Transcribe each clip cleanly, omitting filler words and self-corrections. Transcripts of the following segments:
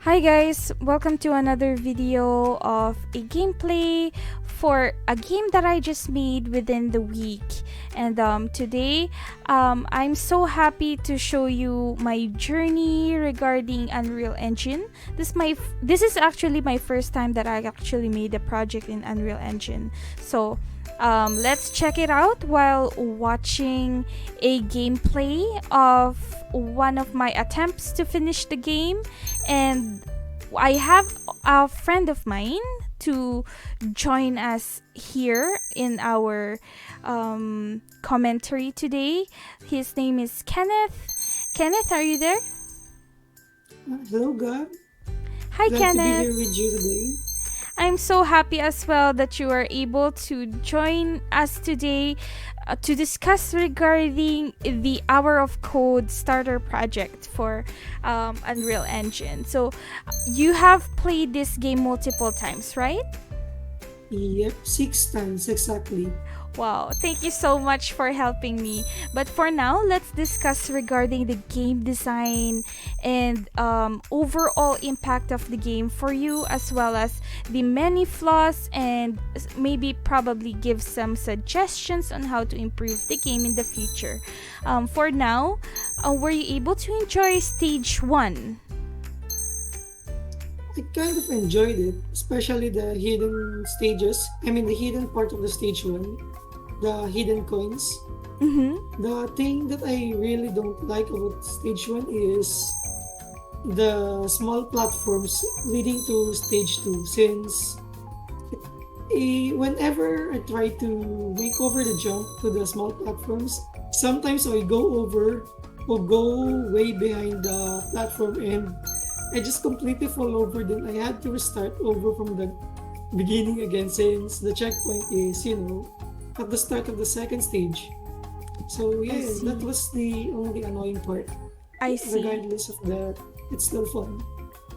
Hi guys, welcome to another video of a gameplay for a game that I just made within the week. And today, I'm so happy to show you my journey regarding Unreal Engine. This is actually my first time that I actually made a project in Unreal Engine. So let's check it out while watching a gameplay of one of my attempts to finish the game. And I have a friend of mine to join us here in our commentary today. His name is Kenneth. Kenneth, are you there? Hello, God. Hi, Glad to be Kenneth. here with you today. I'm so happy as well that you are able to join us today to discuss regarding the Hour of Code starter project for Unreal Engine. So, you have played this game multiple times, right? Yep, 6 times exactly. Wow, thank you so much for helping me. But for now, let's discuss regarding the game design and overall impact of the game for you, as well as the many flaws and maybe probably give some suggestions on how to improve the game in the future. For now, were you able to enjoy stage one? I kind of enjoyed it, especially the hidden stages. I mean, the hidden part of the stage one, the hidden coins. Mm-hmm. The thing that I really don't like about stage one is the small platforms leading to stage two. Since whenever I try to make over the jump to the small platforms, sometimes I go over or go way behind the platform and I just completely fall over. Then I had to restart over from the beginning again since the checkpoint is, at the start of the second stage. So I yeah, that see. was the only annoying part. I see. Regardless of that, it's still fun.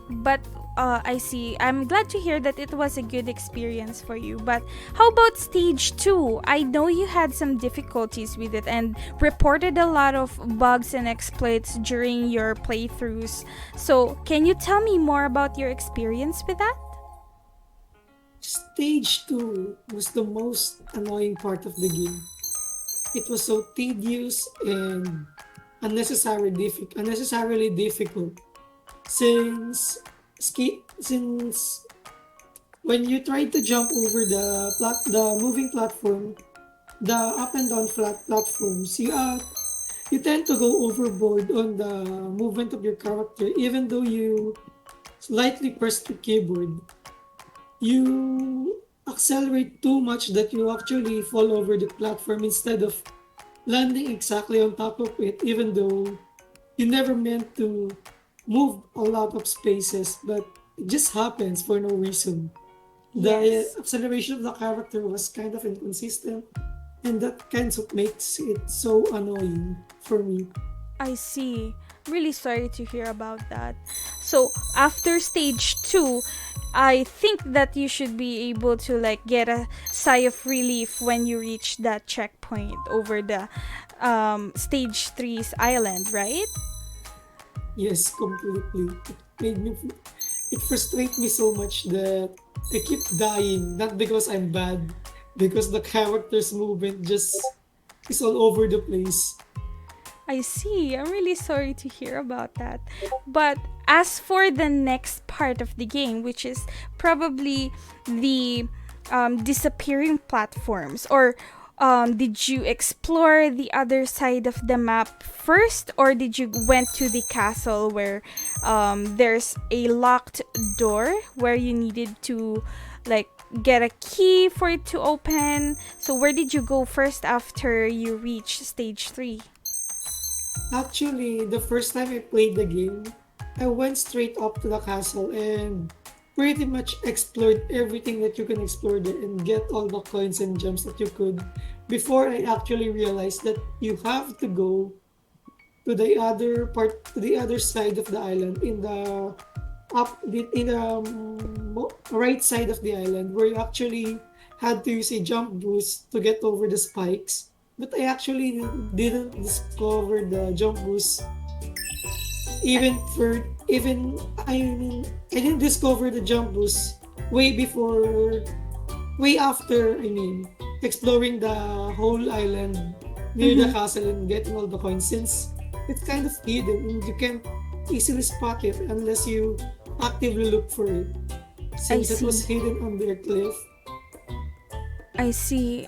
But I see. I'm glad to hear that it was a good experience for you. But how about stage two? I know you had some difficulties with it and reported a lot of bugs and exploits during your playthroughs. So, can you tell me more about your experience with that? Stage 2 was the most annoying part of the game. It was so tedious and unnecessarily difficult. Since since when you try to jump over the moving platform, the up and down flat platforms, you tend to go overboard on the movement of your character, even though you slightly press the keyboard. You accelerate too much that you actually fall over the platform instead of landing exactly on top of it, even though you never meant to move a lot of spaces, but it just happens for no reason. The Yes, acceleration of the character was kind of inconsistent, and that kind of makes it so annoying for me. I see. Really sorry to hear about that. So, after stage 2, I think that you should be able to like get a sigh of relief when you reach that checkpoint over the stage three's island, right? Yes, completely. Made me it frustrates me so much that I keep dying, not because I'm bad, because the character's movement just is all over the place. I see. I'm really sorry to hear about that. But as for the next part of the game, which is probably the disappearing platforms, or did you explore the other side of the map first, or did you went to the castle where there's a locked door where you needed to like get a key for it to open? So where did you go first after you reach stage 3? Actually, the first time I played the game, I went straight up to the castle and pretty much explored everything that you can explore there and get all the coins and gems that you could before I actually realized that you have to go to the other side of the island in the right side of the island where you actually had to use a jump boost to get over the spikes. But I actually didn't discover the jump boost even I mean I didn't discover the jump boost way before way after exploring the whole island near the Mm-hmm. castle and getting all the coins since it's kind of hidden and you can't easily spot it unless you actively look for it I since it was see. hidden under a cliff. I see.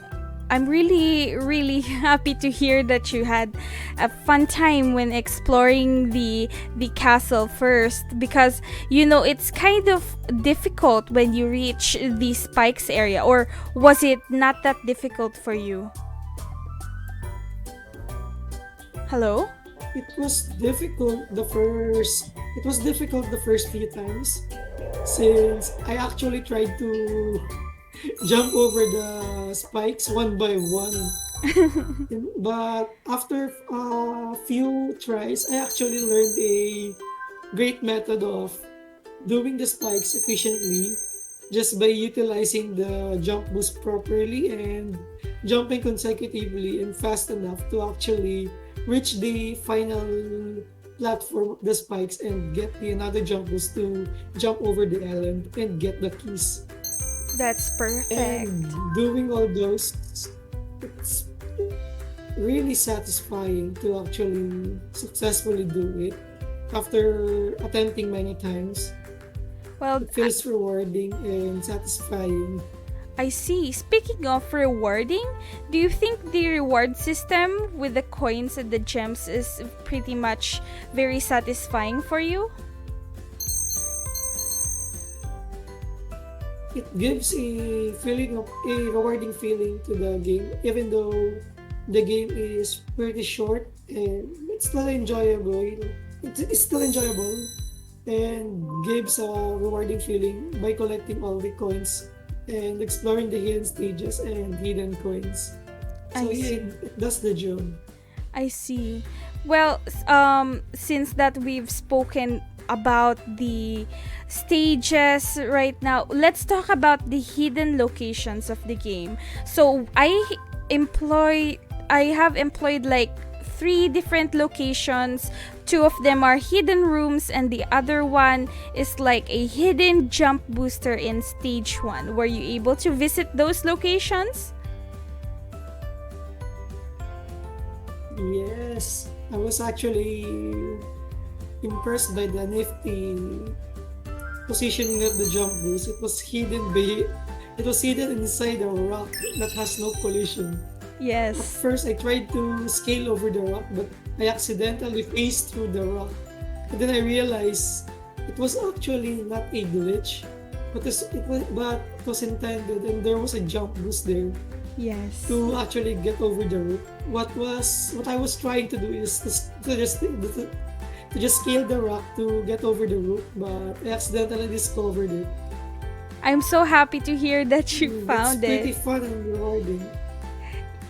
I'm really, really happy to hear that you had a fun time when exploring the castle first, because it's kind of difficult when you reach the spikes area, or was it not that difficult for you? Hello? It was difficult the first few times since I actually tried to jump over the spikes one by one. But after a few tries, I actually learned a great method of doing the spikes efficiently just by utilizing the jump boost properly and jumping consecutively and fast enough to actually reach the final platform of the spikes and get the another jump boost to jump over the island and get the keys. That's perfect. And doing all those, it's really satisfying to actually successfully do it after attempting many times. Well, It feels rewarding and satisfying. I see. Speaking of rewarding, do you think the reward system with the coins and the gems is pretty much very satisfying for you? It gives a rewarding feeling to the game, even though the game is pretty short and it's still enjoyable. It's still enjoyable and gives a rewarding feeling by collecting all the coins and exploring the hidden stages and hidden coins. So I yeah, see. it does the job. I see. Well, since that we've spoken about the stages right now, let's talk about the hidden locations of the game. So employ I have employed like three different locations. Two of them are hidden rooms, and the other one is like a hidden jump booster in stage 1. Were you able to visit those locations? Yes, I was actually impressed by the nifty positioning of the jump boost. It was hidden inside a rock that has no collision. At Yes. first, I tried to scale over the rock, but I accidentally phased through the rock. And then I realized it was actually not a glitch, but it was intended, and there was a jump boost there Yes. to actually get over the rope. What I was trying to do is to just scale the rock to get over the rope, but I accidentally discovered it. I'm so happy to hear that you That's found pretty it. fun and rewarding.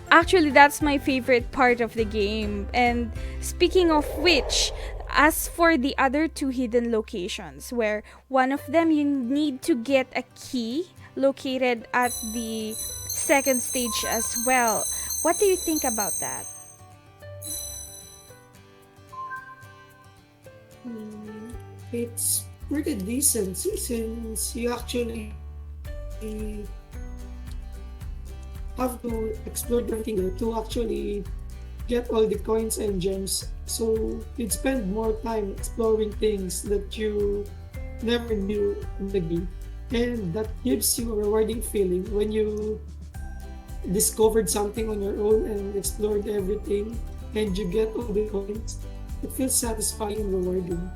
Actually, that's my favorite part of the game. And speaking of which, as for the other two hidden locations, where one of them you need to get a key located at the second stage as well. What do you think about that? Mm, It's pretty decent since you actually have to explore everything there to actually get all the coins and gems. So you'd spend more time exploring things that you never knew in the game. And that gives you a rewarding feeling when you discovered something on your own and explored everything and you get all the coins. It feels satisfying and rewarding.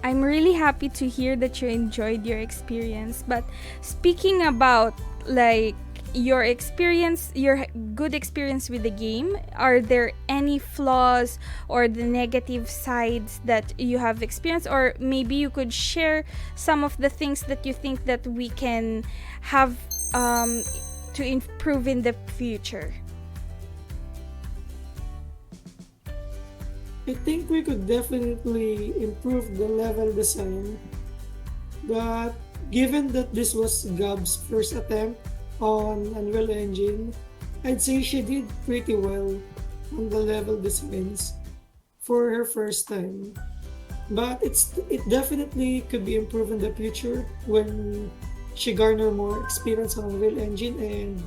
I'm really happy to hear that you enjoyed your experience. But speaking about like your good experience with the game, are there any flaws or the negative sides that you have experienced, or maybe you could share some of the things that you think that we can have to improve in the future? I think we could definitely improve the level design, but given that this was Gab's first attempt on Unreal Engine, I'd say she did pretty well on the level designs for her first time. But it definitely could be improved in the future when she garner more experience on Unreal Engine, and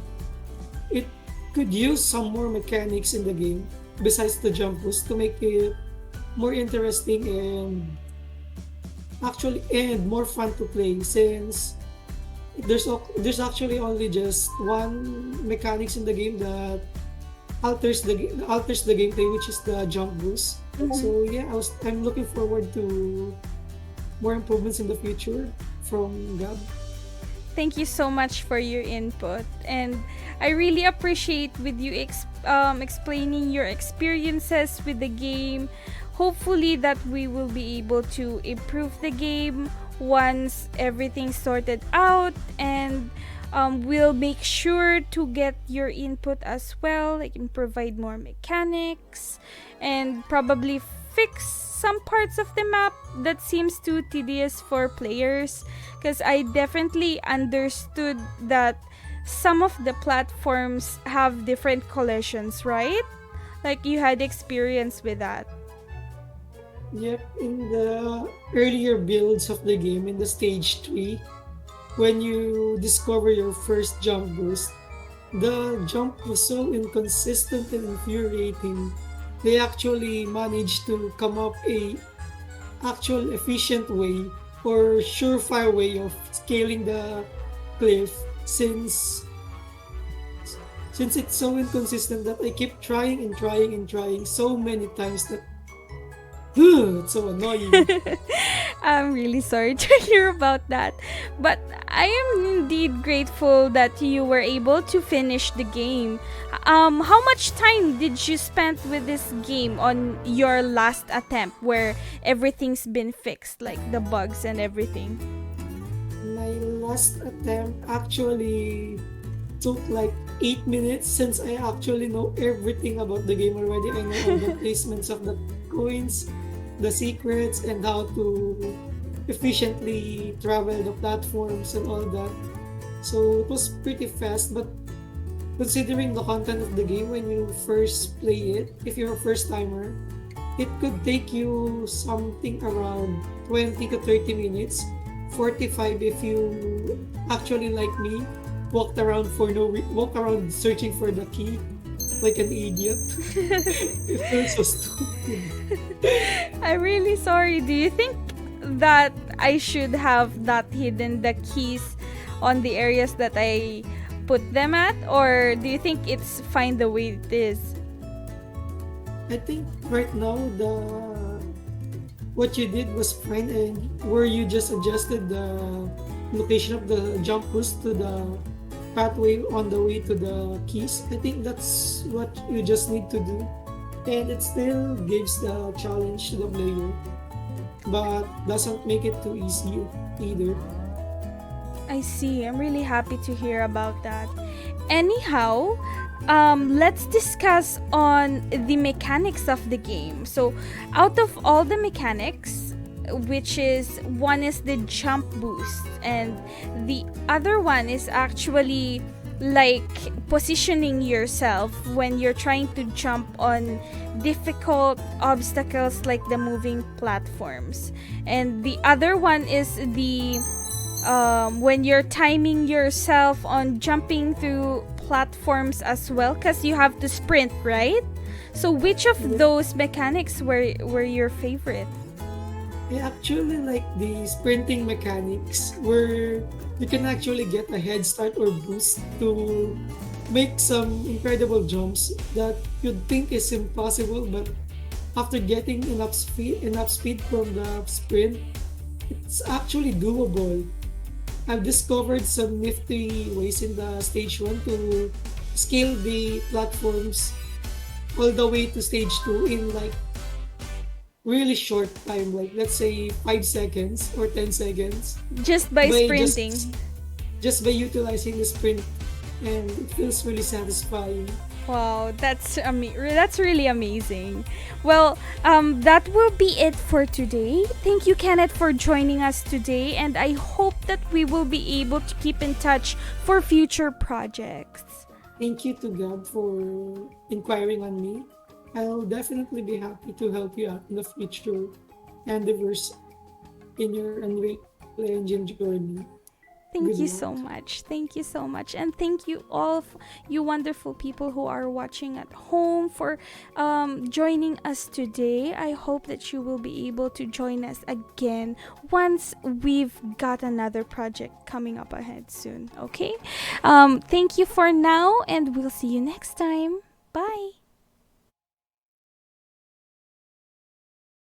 it could use some more mechanics in the game besides the jump boost to make it more interesting and more fun to play, since there's actually only just one mechanics in the game that alters the gameplay, which is the jump boost. Mhm. So yeah, I'm looking forward to more improvements in the future from Gab. Thank you so much for your input, and I really appreciate with you explaining your experiences with the game. Hopefully that we will be able to improve the game once everything's sorted out, and we'll make sure to get your input as well, like and provide more mechanics and probably fix some parts of the map that seems too tedious for players, because I definitely understood that some of the platforms have different collisions, right? Like you had experience with that. Yep, in the earlier builds of the game, in the stage 3, when you discover your first jump boost, the jump was so inconsistent and infuriating. They actually managed to come up a actual efficient way or surefire way of scaling the cliff, since it's so inconsistent that I keep trying and trying and trying so many times that it's so annoying. I'm really sorry to hear about that. But I am indeed grateful that you were able to finish the game. How much time did you spend with this game on your last attempt where everything's been fixed, like the bugs and everything? My last attempt actually took like 8 minutes, since I actually know everything about the game already. I know all the placements of the coins, the secrets, and how to efficiently travel the platforms and all that. So it was pretty fast, but considering the content of the game when you first play it, if you're a first timer, it could take you something around 20 to 30 minutes, 45 if you actually like me, walk around searching for the key like an idiot. It feels so stupid. I'm really sorry. Do you think that I should have not hidden the keys on the areas that I put them at? Or do you think it's fine the way it is? I think right now the what you did was fine, and where you just adjusted the location of the jump boost to the pathway on the way to the keys. I think that's what you just need to do, and it still gives the challenge to the player, but doesn't make it too easy either. I see. I'm really happy to hear about that. Anyhow, let's discuss on the mechanics of the game. So, out of all the mechanics, which is one is the jump boost, and the other one is actually like positioning yourself when you're trying to jump on difficult obstacles like the moving platforms, and the other one is the when you're timing yourself on jumping through platforms as well, because you have to sprint, right? So which of those mechanics were your favorite? I actually like the sprinting mechanics, where you can actually get a head start or boost to make some incredible jumps that you'd think is impossible, but after getting enough speed from the sprint, it's actually doable. I've discovered some nifty ways in the stage 1 to scale the platforms all the way to stage 2 in like really short time, like let's say 5 seconds or 10 seconds, Just by by sprinting. just by utilizing the sprint, and it feels really satisfying. Wow, that's really amazing. Well, that will be it for today. Thank you, Kenneth, for joining us today, and I hope that we will be able to keep in touch for future projects. Thank you to Gab for inquiring on me. I'll definitely be happy to help you out in the future. endeavors in your Unreal Engine journey. Thank Good you luck. so much. Thank you so much. And thank you all, you wonderful people who are watching at home, for joining us today. I hope that you will be able to join us again once we've got another project coming up ahead soon. Okay? Thank you for now, and we'll see you next time. Bye.